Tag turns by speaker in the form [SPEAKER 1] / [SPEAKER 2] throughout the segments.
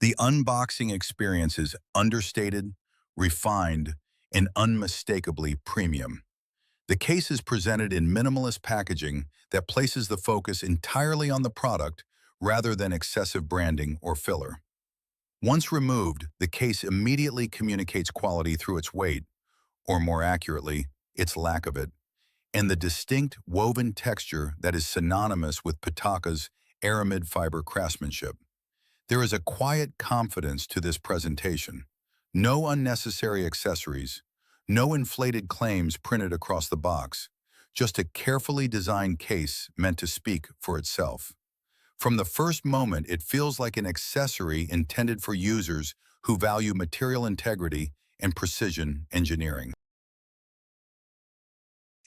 [SPEAKER 1] The unboxing experience is understated, refined, and unmistakably premium. The case is presented in minimalist packaging that places the focus entirely on the product rather than excessive branding or filler. Once removed, the case immediately communicates quality through its weight, or more accurately, its lack of it, and the distinct woven texture that is synonymous with Pitaka's aramid fiber craftsmanship. There is a quiet confidence to this presentation. No unnecessary accessories, no inflated claims printed across the box, just a carefully designed case meant to speak for itself. From the first moment, it feels like an accessory intended for users who value material integrity and precision engineering.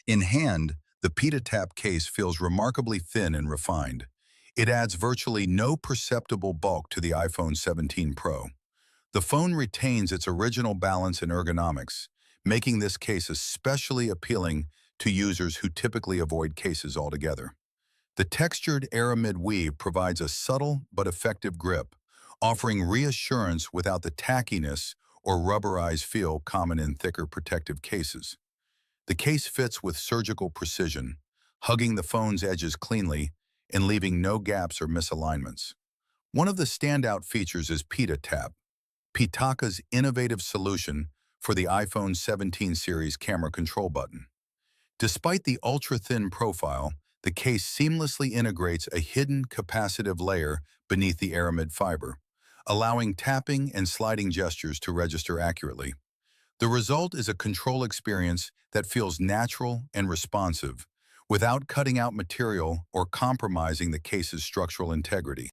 [SPEAKER 1] In hand, the PitaTap case feels remarkably thin and refined. It adds virtually no perceptible bulk to the iPhone 17 Pro. The phone retains its original balance and ergonomics, making this case especially appealing to users who typically avoid cases altogether. The textured aramid weave provides a subtle but effective grip, offering reassurance without the tackiness or rubberized feel common in thicker protective cases. The case fits with surgical precision, hugging the phone's edges cleanly and leaving no gaps or misalignments. One of the standout features is PitaTap, Pitaka's innovative solution for the iPhone 17 series camera control button. Despite the ultra-thin profile, the case seamlessly integrates a hidden capacitive layer beneath the aramid fiber, allowing tapping and sliding gestures to register accurately. The result is a control experience that feels natural and responsive, without cutting out material or compromising the case's structural integrity.